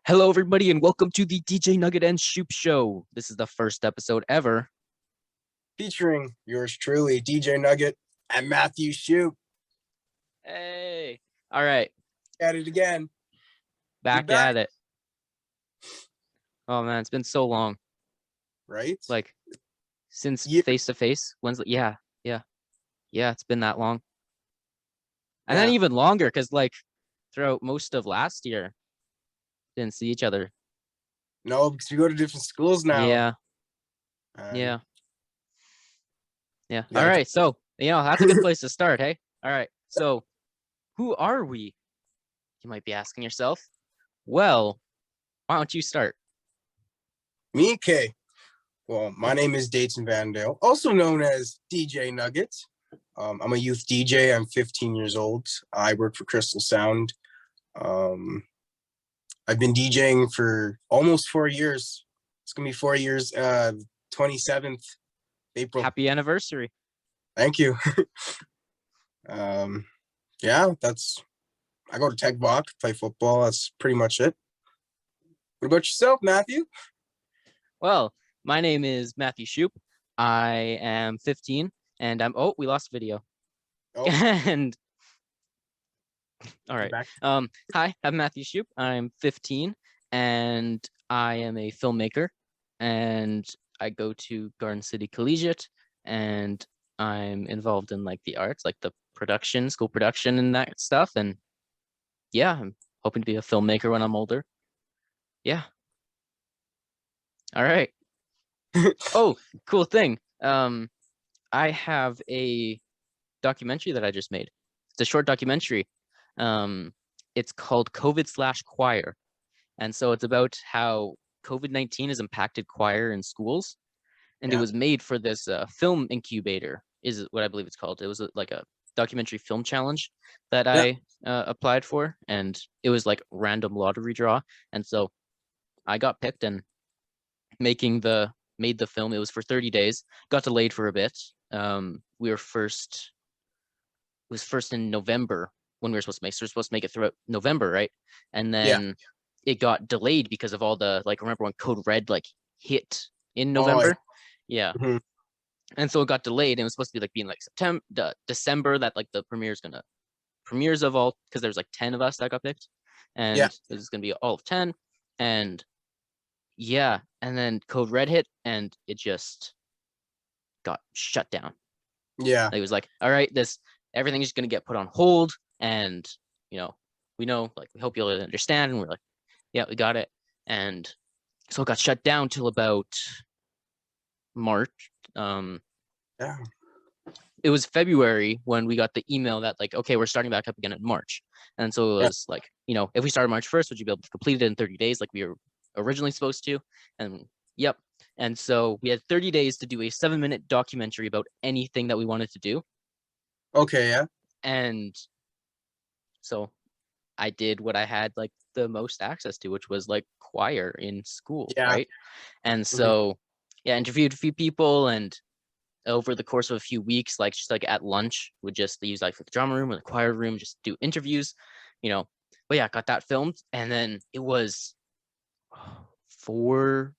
Hello, everybody, and welcome to the DJ Nugget and Shoup Show. This is the first episode ever. Featuring yours truly, DJ Nugget and Matthew Shoup. Hey, all right, At it again. back at it. Oh man, it's been so long. Right? Like since face to face. When's yeah, it's been that long. And then even longer, because like throughout most of last year, didn't see each other. No, because we go to different schools now. Yeah. All right, so that's a good place to start, hey? All right, so who are we? You might be asking yourself. Well, why don't you start? Me, Kay. Well, my name is Dayton Vandale, also known as DJ Nugget. I'm a youth DJ. I'm 15 years old. I work for Crystal Sound. I've been DJing for almost 4 years. It's going to be 4 years, 27th April. Happy anniversary. Thank you. Yeah, I go to Tech Bach, play football. That's pretty much it. What about yourself, Matthew? Well, my name is Matthew Shoup. I am 15 and we lost video. Oh. And all right. Hi, I'm Matthew Shoup. I'm 15 and I am a filmmaker, and I go to Garden City Collegiate, and I'm involved in like the arts, like the production, school production and that stuff. And yeah, I'm hoping to be a filmmaker when I'm older. Yeah. All right. Oh, cool thing. I have a documentary that I just made. It's a short documentary. It's called COVID/Choir. And so it's about how COVID-19 has impacted choir in schools. And it was made for this film incubator, is what I believe it's called. It was like a documentary film challenge that I applied for, and it was like random lottery draw. And so I got picked and made the film. It was for 30 days, got delayed for a bit. It was first in November when we were supposed to make it throughout November, right? And then it got delayed because of all the, like, remember when Code Red like hit in November? Mm-hmm. And so it got delayed, and it was supposed to be like being like December that like the premieres of all, because there's like 10 of us that got picked, and it was gonna be all of 10. And and then Code Red hit, and it just got shut down. Yeah. It was like, all right, everything is just gonna get put on hold, and we know, like, we hope you'll understand. And we're like, yeah, we got it. And so it got shut down till about March. It was February when we got the email that like, okay, we're starting back up again in March. And so it was like, if we started March 1st, would you be able to complete it in 30 days like we were originally supposed to? And and so we had 30 days to do a 7-minute documentary about anything that we wanted to do. Okay. Yeah. And so I did what I had like the most access to, which was like choir in school, right? And so interviewed a few people, and over the course of a few weeks, like just like at lunch, would just use like the drama room or the choir room, just do interviews, But yeah, got that filmed, and then it was 5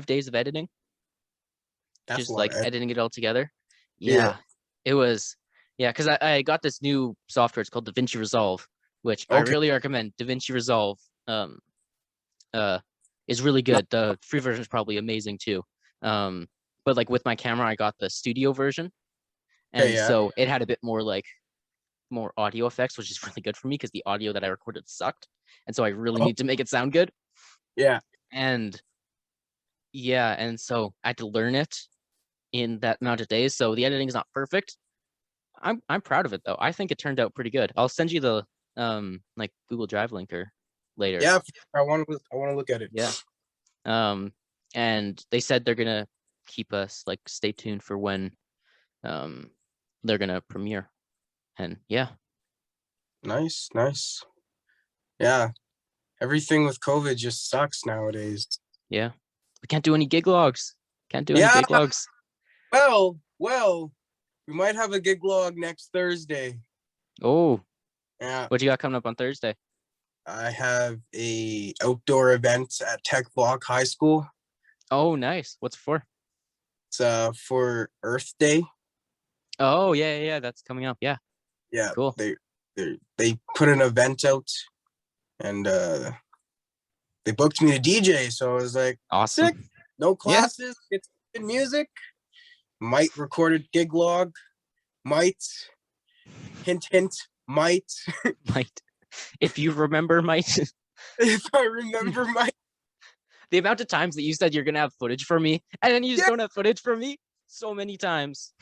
days of editing. That's just like editing it all together. Yeah. It was, because I got this new software. It's called DaVinci Resolve, which I really recommend. DaVinci Resolve is really good. The free version is probably amazing too. But like with my camera, I got the studio version, and so it had a bit more audio effects, which is really good for me because the audio that I recorded sucked, and so I really need to make it sound good. And so I had to learn it in that amount of days. So the editing is not perfect. I'm proud of it though. I think it turned out pretty good. I'll send you the like Google Drive linker later. Yeah, I want to look at it. Yeah. And they said they're gonna keep us, like, stay tuned for when they're gonna premiere. And nice. Yeah, everything with COVID just sucks nowadays. Yeah, we can't do any gig logs. Gig logs. Well, we might have a gig log next Thursday. Oh, yeah. What you got coming up on Thursday? I have a outdoor event at Tech Block High School. Oh, nice. What's it for? It's for Earth Day. Oh, yeah. That's coming up. Yeah. Yeah, Cool. they put an event out, and they booked me to DJ. So I was like, Awesome. sick. No classes. It's good music. Might recorded gig log. Might hint. Might Might. If you remember, might. if I remember might. The amount of times that you said you're gonna have footage for me, and then you just don't have footage for me, so many times.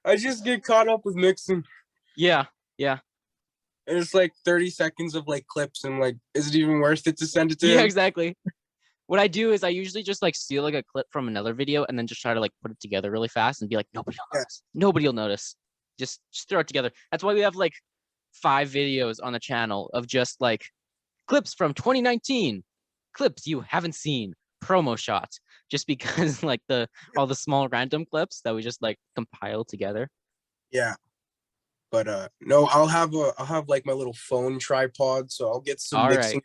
I just get caught up with mixing. Yeah. And it's like 30 seconds of like clips, and like, is it even worth it to send it to Yeah, him? exactly. What I do is I usually just like steal like a clip from another video and then just try to like put it together really fast and be like, nobody will notice. Nobody will notice. Just throw it together. That's why we have like 5 videos on the channel of just like clips from 2019, clips you haven't seen, promo shots, just because like all the small random clips that we just like compile together. Yeah. But no, I'll have like my little phone tripod, so I'll get some mixing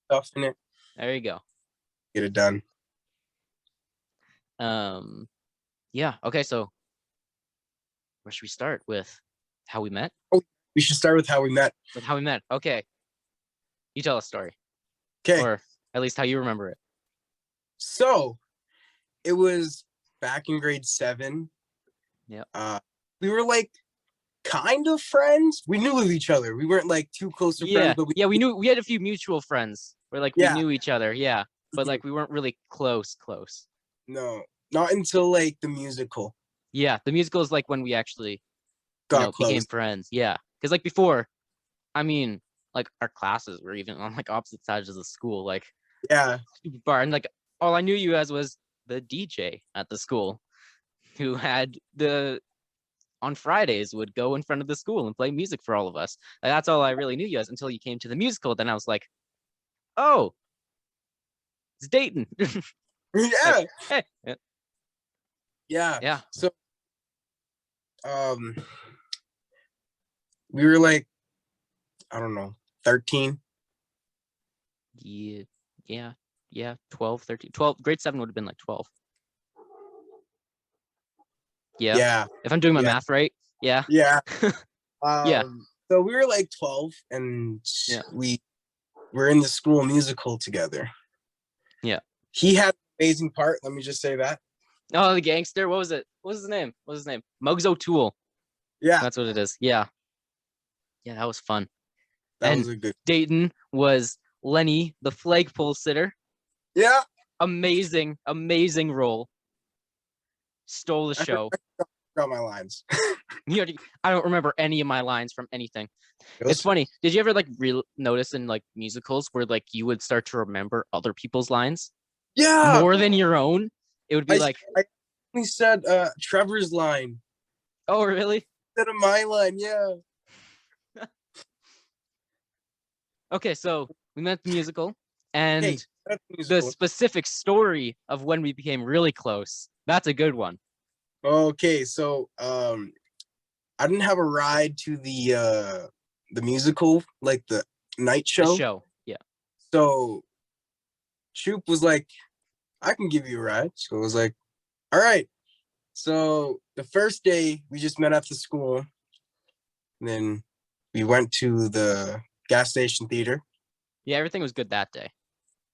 stuff in it. There you go. Get it done. Yeah. Okay, so where should we start? With how we met? Oh, we should start with how we met. With how we met. Okay. You tell a story. Okay. Or at least how you remember it. So it was back in grade 7. Yeah. We were like kind of friends. We knew of each other. We weren't like too close of friends, but we knew we had a few mutual friends where like we knew each other. Yeah. But like we weren't really close. No, not until like the musical. Yeah, the musical is like when we actually got close. Became friends. Yeah. Because like before, I mean, like our classes were even on like opposite sides of the school, like super far. And like all I knew you as was the DJ at the school who had on Fridays would go in front of the school and play music for all of us. Like, that's all I really knew you as until you came to the musical. Then I was like, oh, it's Dayton. Yeah. Like, hey. Yeah. So we were like, I don't know, 13. Yeah. 12, 13, 12. Grade 7 would have been like 12. Yeah. If I'm doing my math right. Yeah. Yeah. Yeah. So we were like 12, and we were in the school musical together. Yeah. He had an amazing part. Let me just say that. Oh, the gangster. What was it? What was his name? Muggs O'Toole. Yeah. That's what it is. Yeah. Yeah, that was fun. That was a good. Dayton was Lenny, the flagpole sitter. Yeah. Amazing role. Stole the show. I forgot my lines. I don't remember any of my lines from anything. It's funny. Did you ever like notice in like musicals where like you would start to remember other people's lines? Yeah. More than your own? It would be I only said Trevor's line. Oh, really? Instead of my line, yeah. Okay, so we met the musical, and the specific story of when we became really close. That's a good one. Okay, so I didn't have a ride to the musical, like the night show. The show, yeah. So Shoup was like, I can give you a ride. So I was like, all right. So the first day we just met after school. And then we went to the gas station theater. Yeah, everything was good that day.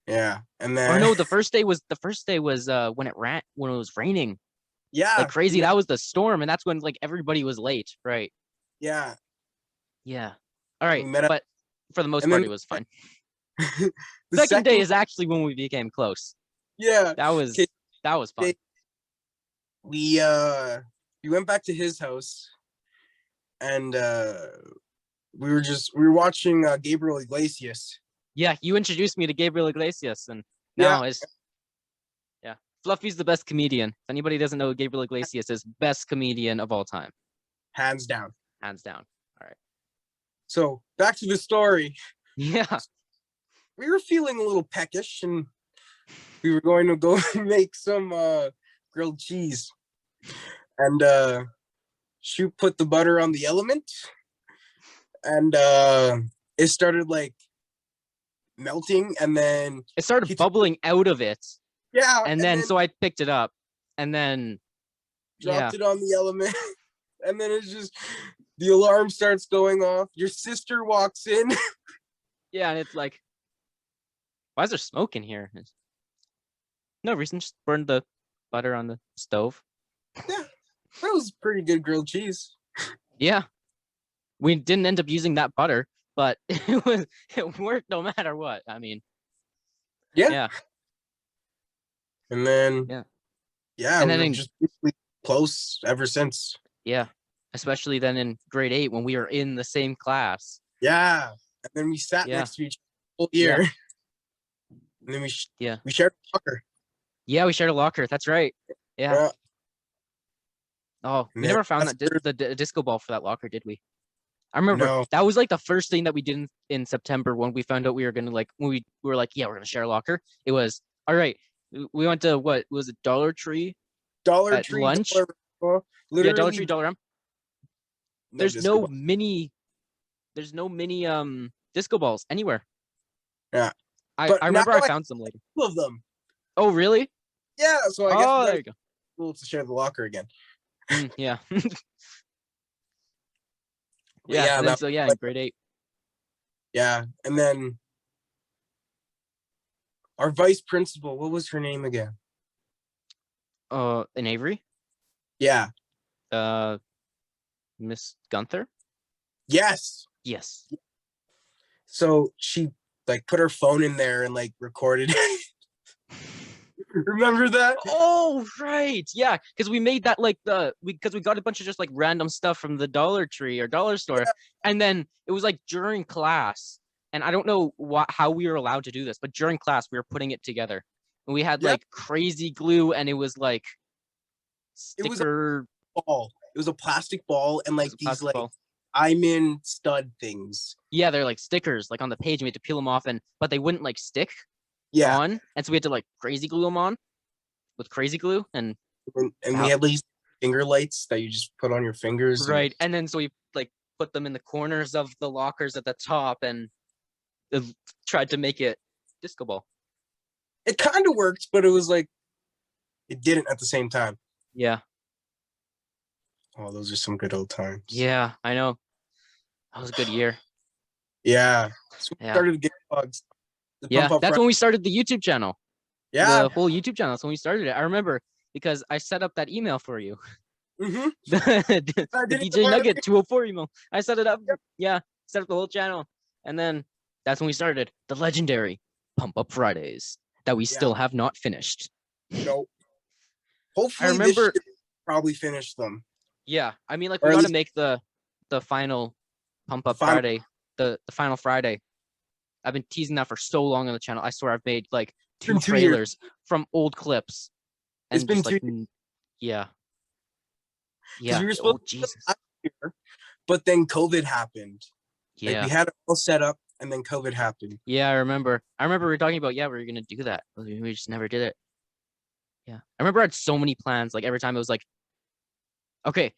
Yeah. And then or no, the first day was when it was raining. Yeah. Like crazy. That was the storm, and that's when like everybody was late, right? Yeah. Yeah. All right. But for the most part, it was fine. The second day is actually when we became close. Yeah. That was fun. We went back to his house, and we were watching Gabriel Iglesias. Yeah, you introduced me to Gabriel Iglesias, and now Fluffy's the best comedian. If anybody doesn't know, Gabriel Iglesias is best comedian of all time. Hands down. All right. So back to the story. Yeah. We were feeling a little peckish, and we were going to go make some grilled cheese. And Shoup put the butter on the element, and it started like melting, and then it started bubbling out of it. Yeah. And then so I picked it up and then dropped it on the element. And then it's just the alarm starts going off. Your sister walks in. Yeah, and it's like, why is there smoke in here? No reason, just burned the butter on the stove. Yeah, that was pretty good grilled cheese. Yeah. We didn't end up using that butter, but it worked no matter what. I mean, yeah. And then and then we've just basically close ever since. Yeah, especially then in grade 8 when we were in the same class. Yeah, and then we sat next to each other all year. Yeah. And then we shared a locker. Yeah, we shared a locker. That's right. Yeah. Oh, we never found the disco ball for that locker, did we? I remember that was like the first thing that we did in September when we found out we were gonna when we were like, yeah, we're gonna share a locker. It was all right. We went to what was it, Dollar Tree? Dollar Tree lunch. Literally, Dollar Tree, Dollar M. There's no mini disco balls anywhere. Yeah, I remember I found some later. Two of them. Oh really? Yeah. So I guess there you go. Cool to share the locker again. Yeah. Yeah. In grade 8. Yeah, and then our vice principal, what was her name again? In Avery? Yeah. Miss Gunther? Yes. So she like put her phone in there and like recorded it. Remember that? Oh, right. Yeah, because we made that like because we got a bunch of just like random stuff from the Dollar Tree or dollar store, and then it was like during class, and I don't know how we were allowed to do this, but during class we were putting it together, and we had like crazy glue, and it was like sticker. It was a ball. It was a plastic ball, and like these like diamond stud things. Yeah, they're like stickers, like on the page, and we had to peel them off, but they wouldn't like stick. On, and so we had to like crazy glue them on with crazy glue, and we had these finger lights that you just put on your fingers, right? And then so we like put them in the corners of the lockers at the top, and tried to make it disco ball. It kind of worked, but it was like it didn't at the same time. Yeah. Oh, those are some good old times. Yeah, I know. That was a good year. Yeah. So we started to get bugs. That's when we started the YouTube channel. Yeah. The whole YouTube channel. That's when we started it. I remember because I set up that email for you. Mm-hmm. the DJ Nugget 204 email. I set it up. Yeah. Set up the whole channel. And then that's when we started the legendary Pump Up Fridays that we still have not finished. Nope. Hopefully I remember probably finish them. Yeah. I mean, like we got to make the final Pump Up Friday, the final Friday. I've been teasing that for so long on the channel. I swear I've made like two trailers from old clips. And it's been like, 2 years. Yeah. We were supposed to last year, but then COVID happened. Yeah. Like we had it all set up and then COVID happened. Yeah, I remember. We were talking about, we were going to do that. We just never did it. Yeah. I remember I had so many plans. Like every time it was like, okay,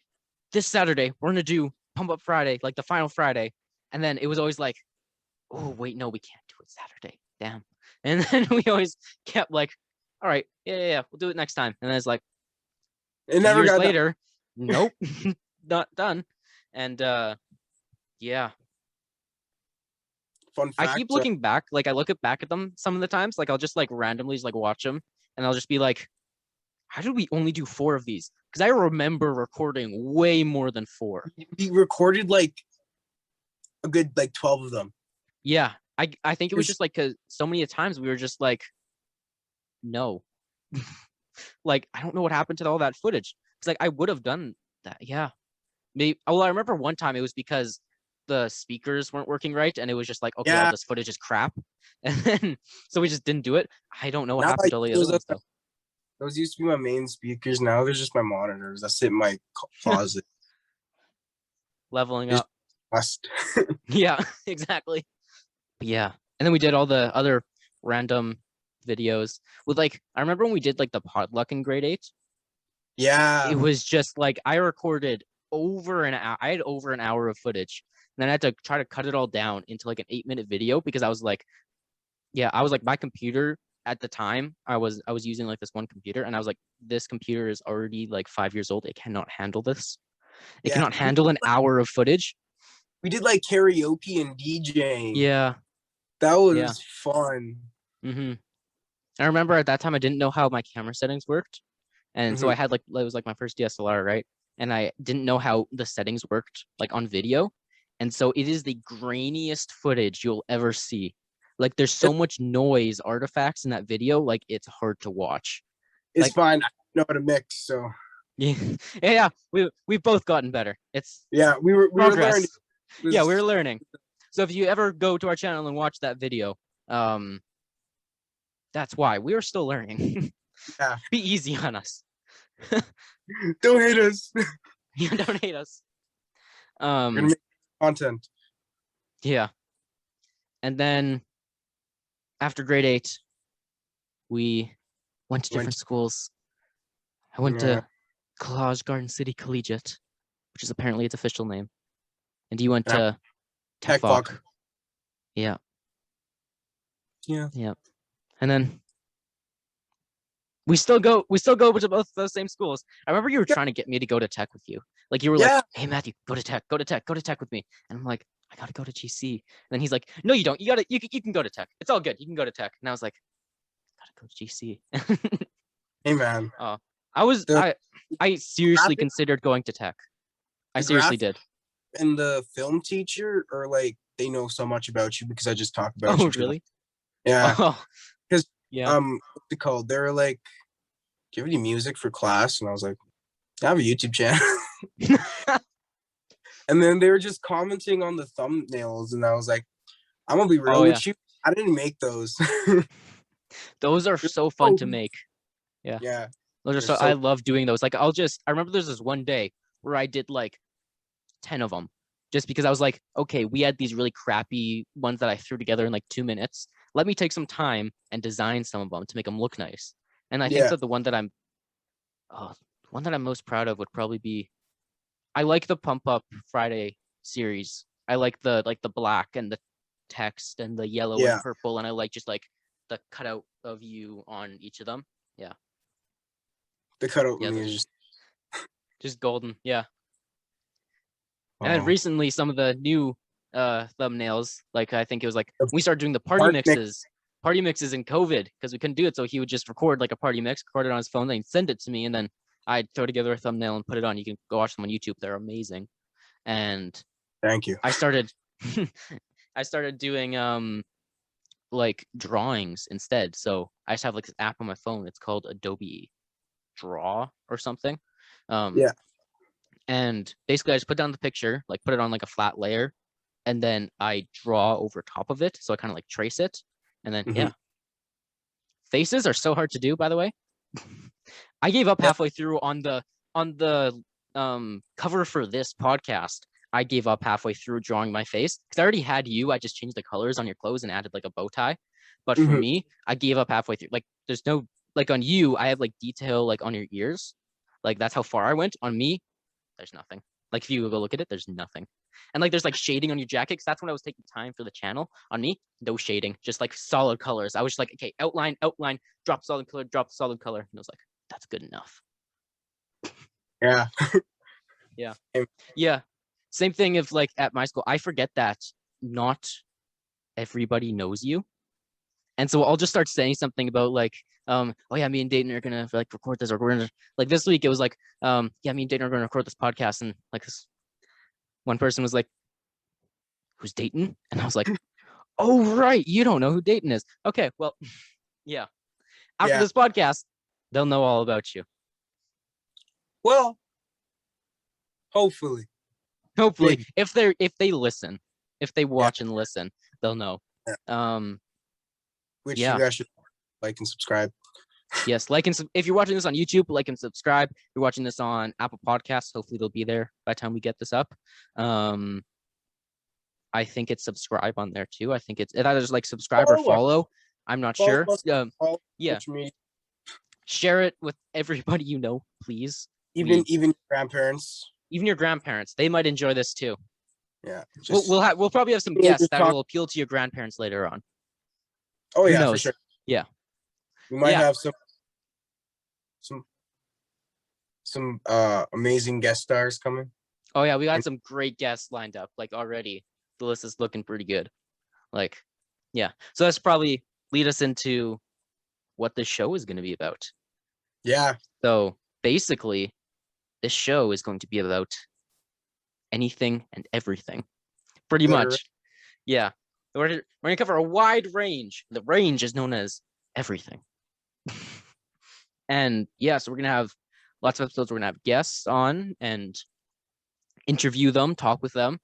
this Saturday, we're going to do Pump Up Friday, like the final Friday. And then it was always like, oh, wait, no, we can't do it Saturday. Damn. And then we always kept like, all right, yeah, we'll do it next time. And then it's like, it never got later. Nope, not done. And yeah. Fun fact, I keep looking back, like I look back at them some of the times, like I'll just like randomly just like watch them, and I'll just be like, how did we only do 4 of these? Because I remember recording way more than 4. We recorded like a good like 12 of them. Yeah, I think it was just like because so many times we were just like, no, like I don't know what happened to all that footage. It's like I would have done that. Yeah, maybe. Well, I remember one time it was because the speakers weren't working right, and it was just like, okay, all this footage is crap, and then so we just didn't do it. I don't know what happened to all the other ones though. Those used to be my main speakers. Now they're just my monitors that sit in my closet. Leveling up. Must. Yeah, exactly. Yeah, and then we did all the other random videos with like I remember when we did like the potluck in grade 8. Yeah, it was just like I recorded over an hour. I had over an hour of footage, then I had to try to cut it all down into like an 8-minute video because I was like, my computer at the time, I was using like this one computer, and I was like, this computer is already like 5 years old. It cannot handle this. It cannot handle an hour of footage. We did like karaoke and DJing. Yeah. That was fun. Mm-hmm. I remember at that time I didn't know how my camera settings worked. And so I had like, it was like my first DSLR, right? And I didn't know how the settings worked like on video. And so it is the grainiest footage you'll ever see. Like there's so much noise artifacts in that video, like it's hard to watch. It's like, fine. I know how to mix, so yeah. We've both gotten better. It's we were learning. Yeah, we were learning. So if you ever go to our channel and watch that video, that's why we are still learning. Yeah. Be easy on us. Don't hate us. Yeah, don't hate us. We're gonna make content. Yeah. And then after grade 8, we went to different schools. I went to Collage Garden City Collegiate, which is apparently its official name. And you went to Tech Voc. Yeah. Yeah. Yeah. And then we still go to both those same schools. I remember you were trying to get me to go to Tech with you. Like you were like, hey Matthew, go to Tech with me. And I'm like, I gotta go to GC. And then he's like, no, you don't. You can go to Tech. It's all good. You can go to Tech. And I was like, I gotta go to GC. Hey man. I seriously considered going to Tech. I seriously did. And the film teacher, or like they know so much about you because I just talk about you. Oh, really? Yeah. Because what's it called? They were like, do you have any music for class? And I was like, I have a YouTube channel. And then they were just commenting on the thumbnails, and I was like, I'm gonna be real with you. I didn't make those. Those are so fun to make. Yeah. Yeah. Those are I love doing those. Like I remember there's this one day where I did like 10 of them just because I was like, okay, we had these really crappy ones that I threw together in like 2 minutes. Let me take some time and design some of them to make them look nice. And I think that the one that I'm most proud of would probably be, I like the Pump Up Friday series. I like the black and the text and the yellow and purple, and I like just like the cutout of you on each of them. Yeah. The cutout is just golden. Yeah. And then recently, some of the new thumbnails, like I think it was like we started doing the party mixes in COVID because we couldn't do it. So he would just record like a party mix, record it on his phone, then he'd send it to me, and then I'd throw together a thumbnail and put it on. You can go watch them on YouTube. They're amazing. And thank you. I started doing like drawings instead. So I just have like this app on my phone. It's called Adobe Draw or something. And basically I just put down the picture, like put it on like a flat layer, and then I draw over top of it. So I kind of like trace it. And then faces are so hard to do, by the way. I gave up halfway through on the cover for this podcast. I gave up halfway through drawing my face because I already had you. I just changed the colors on your clothes and added like a bow tie. But for me, I gave up halfway through. Like there's no, like on you, I have like detail like on your ears. Like that's how far I went. On me, there's nothing. Like if you go look at it, there's nothing. And like there's like shading on your jacket because that's when I was taking time for the channel. On me, no shading, just like solid colors. I was just like, okay, outline, drop solid color, drop solid color. And I was like, that's good enough. Yeah. Yeah. Same thing if like at my school, I forget that not everybody knows you. And so I'll just start saying something about like, oh yeah, me and Dayton are gonna like record this, or we're gonna like this week it was like, yeah, me and Dayton are gonna record this podcast, and like this one person was like, who's Dayton? And I was like, oh right, you don't know who Dayton is. Okay, well, yeah. After this podcast, they'll know all about you. Well, hopefully. Maybe. if they listen, if they watch and listen, they'll know. Which you guys should like and subscribe. Yes, like and if you're watching this on YouTube, like and subscribe. If you're watching this on Apple Podcasts, hopefully they'll be there by the time we get this up. I think it's subscribe on there too. I think it's either just like subscribe or follow. I'm not sure. Share it with everybody you know, please. Even grandparents. Even your grandparents. They might enjoy this too. Yeah. We'll probably have some guests that will appeal to your grandparents later on. Oh Who yeah, knows? for sure. Yeah. We might have some amazing guest stars coming. Oh yeah, we got some great guests lined up. Like already, the list is looking pretty good. Like, yeah. So that's probably lead us into what this show is going to be about. Yeah. So basically, this show is going to be about anything and everything, pretty much. Yeah. We're going to cover a wide range. The range is known as everything. And yeah, so we're going to have lots of episodes. We're going to have guests on and interview them, talk with them.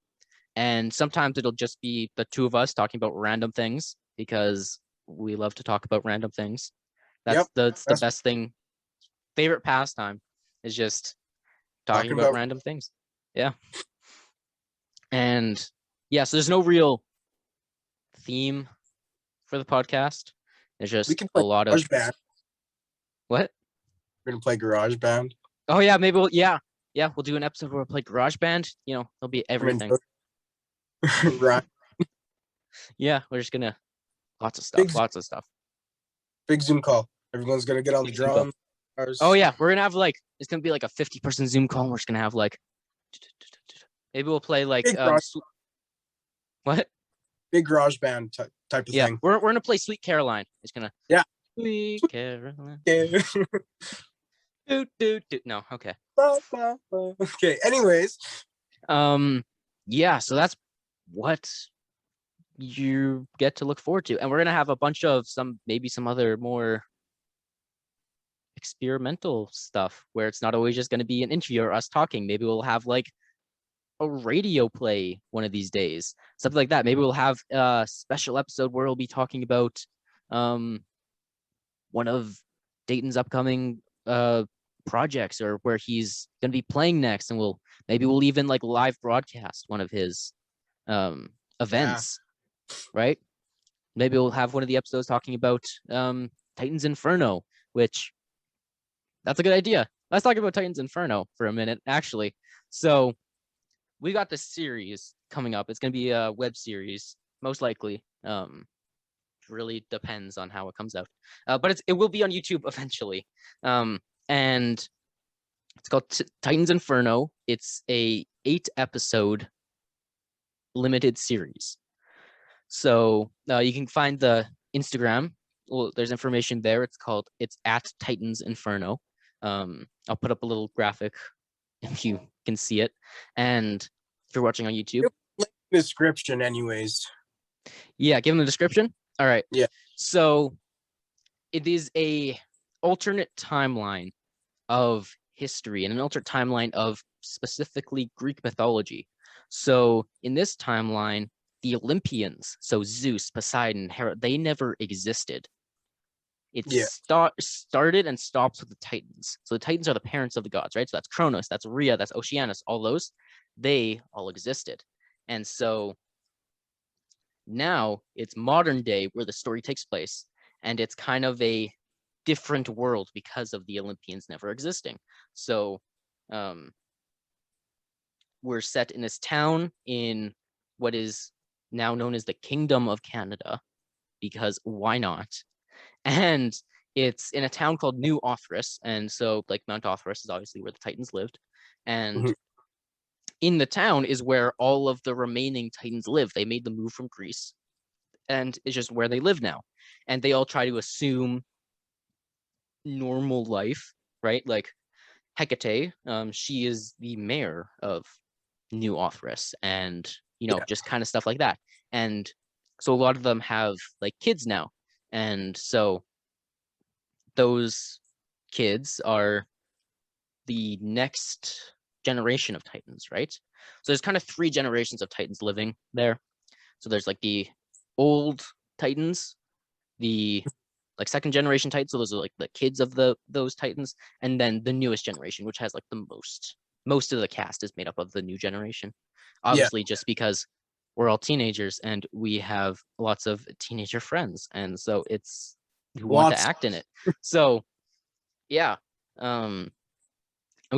And sometimes it'll just be the two of us talking about random things because we love to talk about random things. That's the best thing. Favorite pastime is just talking about random things. Yeah. And yeah, so there's no real theme for the podcast. There's just a lot of what? We're gonna play Garage Band. Oh yeah, maybe we'll we'll do an episode where we'll play Garage Band. You know, it'll be everything. Right. Yeah, we're just gonna lots of stuff. Big Zoom call. Everyone's gonna get on the drums. Oh yeah, we're gonna have like it's gonna be like a 50-person Zoom call. And we're just gonna have like maybe we'll play like what? Big Garage Band type of thing. We're gonna play Sweet Caroline. It's gonna Sweet Caroline. No, okay. Okay. Anyways. Yeah, so that's what you get to look forward to. And we're gonna have a bunch of maybe some other more experimental stuff where it's not always just gonna be an interview or us talking. Maybe we'll have like a radio play one of these days. Something like that. Maybe we'll have a special episode where we'll be talking about one of Dayton's upcoming projects or where he's going to be playing next, and maybe we'll even like live broadcast one of his events, right? Maybe we'll have one of the episodes talking about Titan's Inferno, which that's a good idea. Let's talk about Titan's Inferno for a minute, actually. So we got this series coming up. It's going to be a web series, most likely. Really depends on how it comes out, but it will be on YouTube eventually. And it's called Titan's Inferno. It's a 8-episode limited series. So you can find the Instagram. Well, there's information there. It's at Titan's Inferno. I'll put up a little graphic if you can see it. And if you're watching on YouTube, description anyways. Yeah, give them the description. All right. Yeah. So it is a alternate timeline of history and an alternate timeline of specifically Greek mythology. So in this timeline, the Olympians, so Zeus, Poseidon, Hera, they never existed. It started and stops with the Titans. So the Titans are the parents of the gods, right? So that's Kronos, that's Rhea, that's Oceanus, all those, they all existed. And so now it's modern day where the story takes place, and it's kind of a different world because of the Olympians never existing. So we're set in this town in what is now known as the Kingdom of Canada, because why not? And it's in a town called New Othris, and so like Mount Othris is obviously where the Titans lived, and in the town is where all of the remaining Titans live. They made the move from Greece, and it's just where they live now. And they all try to assume normal life, right? Like Hecate, she is the mayor of New Othris, and just kind of stuff like that. And so a lot of them have like kids now, and so those kids are the next generation of Titans, right? So there's kind of 3 generations of Titans living there. So there's like the old Titans, the like 2nd generation Titans, so those are like the kids of those Titans, and then the newest generation, which has like the most of the cast is made up of the new generation. Obviously, just because we're all teenagers and we have lots of teenager friends, and so it's who want to act in it. So yeah, we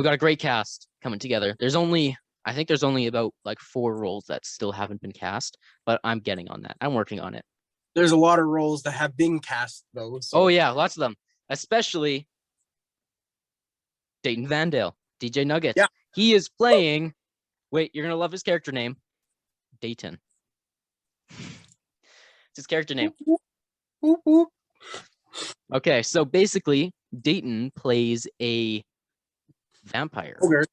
got a great cast coming together. There's only, I think there's only about like 4 roles that still haven't been cast, but I'm getting on that. I'm working on it. There's a lot of roles that have been cast though. So. Oh yeah, lots of them, especially Dayton Vandale, DJ Nugget. Yeah. He is playing. Wait, you're gonna love his character name, Dayton. It's his character name. Whoop, whoop. Okay, so basically, Dayton plays a vampire. Okay.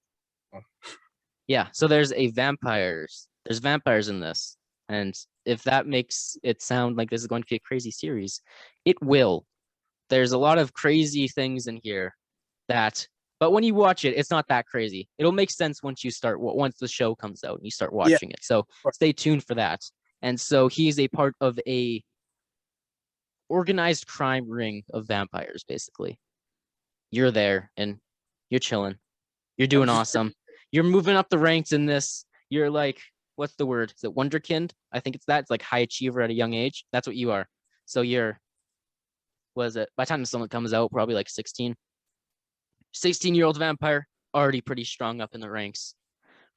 Yeah, so there's vampires in this. And if that makes it sound like this is going to be a crazy series, it will. There's a lot of crazy things in here but when you watch it, it's not that crazy. It'll make sense once the show comes out and you start watching it. So stay tuned for that. And so he's a part of a organized crime ring of vampires, basically. You're there and you're chilling. You're doing awesome. You're moving up the ranks in this. You're like, what's the word? Is it wonderkind? I think it's that. It's like high achiever at a young age. That's what you are. So you're, what is it? By the time someone comes out, probably like 16. 16-year-old vampire, already pretty strong up in the ranks.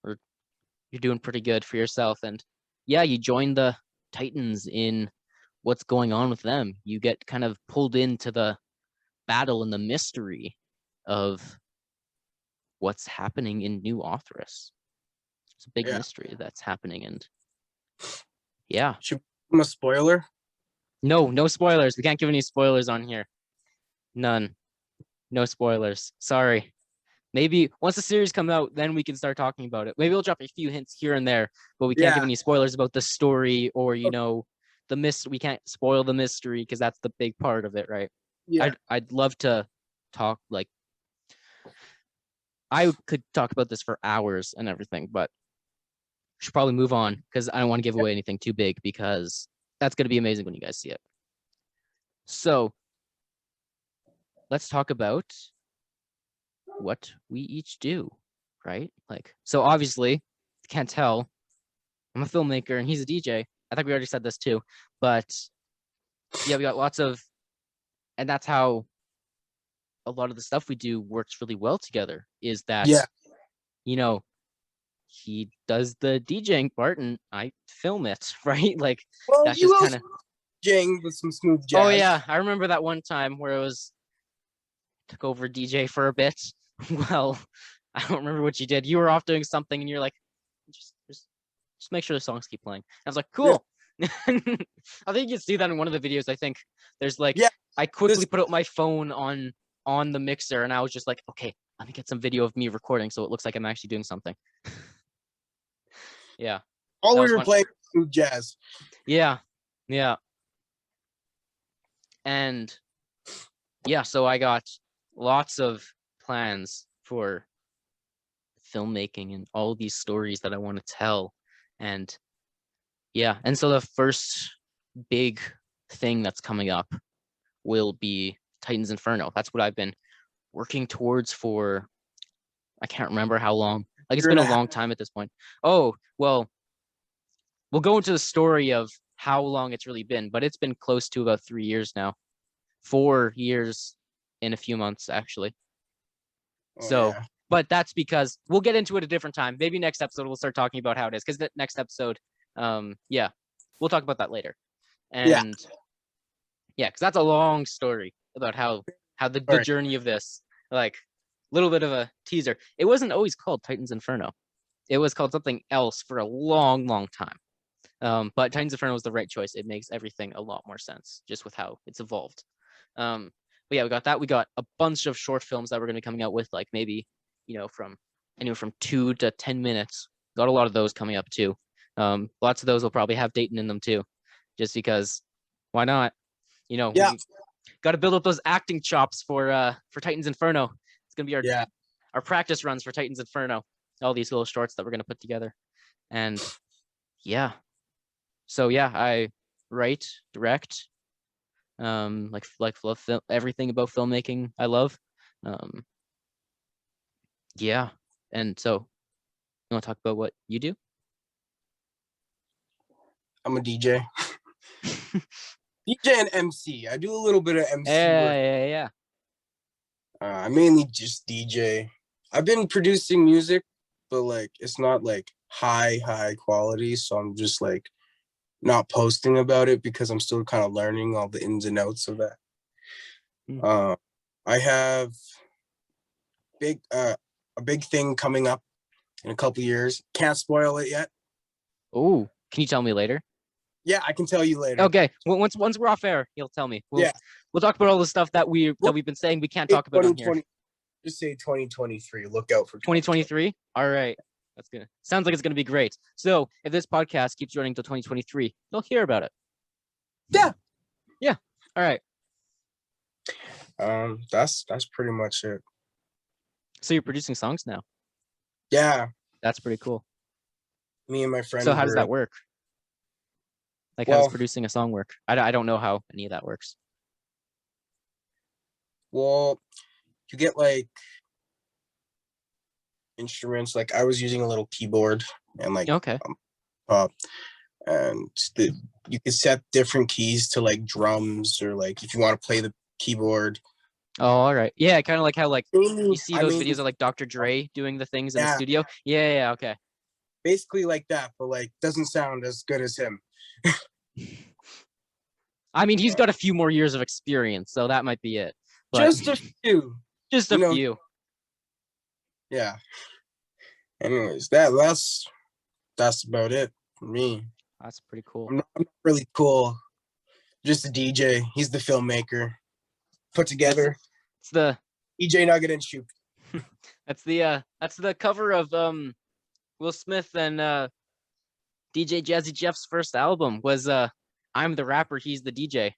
Or you're doing pretty good for yourself. And yeah, you join the Titans in what's going on with them. You get kind of pulled into the battle and the mystery of what's happening in New Authorus. It's a big mystery that's happening, and yeah. Should we give him a spoiler? No spoilers. We can't give any spoilers on here. None. No spoilers. Sorry. Maybe once the series comes out, then we can start talking about it. Maybe we'll drop a few hints here and there, but we can't give any spoilers about the story or, the mystery. We can't spoil the mystery because that's the big part of it, right? Yeah. I'd love to talk, like, I could talk about this for hours and everything, but we should probably move on because I don't want to give away anything too big, because that's going to be amazing when you guys see it. So let's talk about what we each do, right? Like, so obviously, you can't tell, I'm a filmmaker and he's a DJ. I think we already said this too, but yeah, we got lots of, and that's how a lot of the stuff we do works really well together, is that, he does the DJing part and I film it, right? Like, that's just kind of DJing with some smooth jazz. Oh yeah, I remember that one time where took over DJ for a bit. Well, I don't remember what you did. You were off doing something and you're like, just make sure the songs keep playing. I was like, cool. Yeah. I think you can see that in one of the videos. I think there's like, I quickly put out my phone on the mixer and I was just like, okay, let me get some video of me recording so it looks like I'm actually doing something. Yeah. All we were playing smooth jazz. Yeah. Yeah. And yeah, so I got lots of plans for filmmaking and all these stories that I want to tell. And yeah, and so the first big thing that's coming up will be Titan's Inferno. That's what I've been working towards for, I can't remember how long. Like, it's been a long time at this point. Oh, well, we'll go into the story of how long it's really been, but it's been close to about 3 years now. 4 years in a few months, actually. But that's because we'll get into it a different time. Maybe next episode we'll start talking about how it is, because the next episode, we'll talk about that later. And because that's a long story about how the journey of this, like, a little bit of a teaser. It wasn't always called Titan's Inferno. It was called something else for a long, long time. But Titan's Inferno was the right choice. It makes everything a lot more sense just with how it's evolved. But yeah, we got that. We got a bunch of short films that we're going to be coming out with, like maybe, from anywhere from 2 to 10 minutes. Got a lot of those coming up too. Lots of those will probably have Dayton in them too, just because why not? We got to build up those acting chops for Titan's Inferno. It's going to be our practice runs for Titan's Inferno. All these little shorts that we're going to put together. And yeah. So yeah, I write, direct, like everything about filmmaking I love. Yeah. And so you want to talk about what you do? I'm a DJ. DJ and MC. I do a little bit of MC work. Yeah. I mainly just DJ. I've been producing music but like it's not like high quality. So I'm just like not posting about it because I'm still kind of learning all the ins and outs of that. I have a big thing coming up in a couple years. Can't spoil it yet. Oh, can you tell me later? Yeah, I can tell you later. Okay, well, once we're off air, you'll tell me. We'll talk about all the stuff that we've been saying we can't talk about on here. Just say 2023. Look out for 2023. All right, that's good. Sounds like it's gonna be great. So if this podcast keeps running till 2023, you'll hear about it. Yeah. All right. That's pretty much it. So you're producing songs now? Yeah. That's pretty cool. Me and my friend. So how does that work? Like, how does producing a song work? I don't know how any of that works. Well, you get like instruments. Like I was using a little keyboard and like and you can set different keys to like drums or like if you want to play the keyboard. Oh, all right. Yeah, kind of like how like you see those videos of like Dr. Dre doing the things in the studio. Yeah, okay. Basically like that, but like doesn't sound as good as him. I mean, he's got a few more years of experience, so that might be it. But just a few. Just a few. Yeah. Anyways, that's about it for me. That's pretty cool. I'm not really cool. Just a DJ. He's the filmmaker. Put together. It's the DJ Nugget and Shoup. That's the cover of Will Smith and DJ Jazzy Jeff's first album was I'm the rapper, he's the DJ.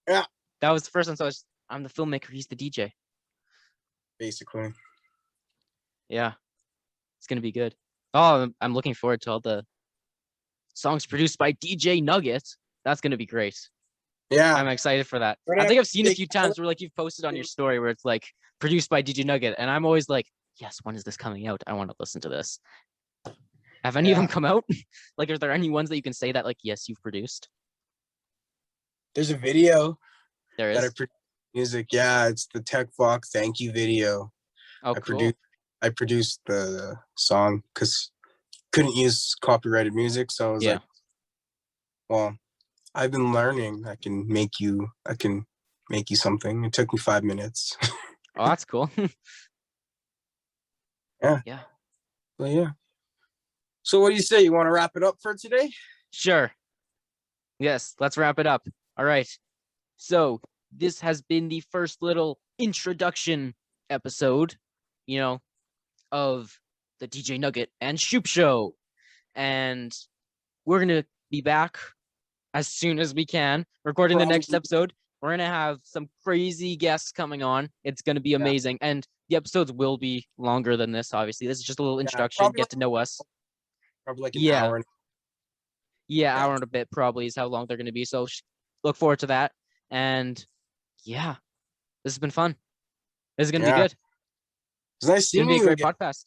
Yeah. That was the first one, so I'm the filmmaker, he's the DJ. Basically. Yeah. It's gonna be good. Oh, I'm looking forward to all the songs produced by DJ Nugget. That's gonna be great. Yeah. I'm excited for that. I think I've seen a few times where like you've posted on your story where it's like produced by DJ Nugget, and I'm always like, yes, when is this coming out? I want to listen to this. Have any of them come out? Like, are there any ones that you can say that like, yes, you've produced? There's a video. There is. That I produced music. Yeah, it's the Tech Vlog thank you video. Oh, cool. I produced the song because couldn't use copyrighted music, so I was like, well, I've been learning. I can make you something. It took me 5 minutes. Oh, that's cool. Yeah. But yeah. So what do you say? You want to wrap it up for today? Sure. Yes, let's wrap it up. All right. So this has been the first little introduction episode, of the DJ Nugget and Shoup Show. And we're going to be back as soon as we can, recording the next episode. We're going to have some crazy guests coming on. It's going to be amazing. And the episodes will be longer than this, obviously. This is just a little introduction, get to know us. Probably like an hour. Yeah, hour and a bit probably is how long they're going to be. So look forward to that. And yeah, this has been fun. This is going to be good. It's nice seeing you. It's going to be a great podcast.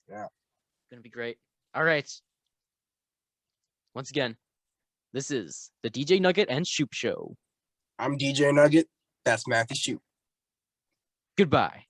Yeah. It's going to be great. All right. Once again, this is the DJ Nugget and Shoup Show. I'm DJ Nugget. That's Matthew Shoup. Goodbye.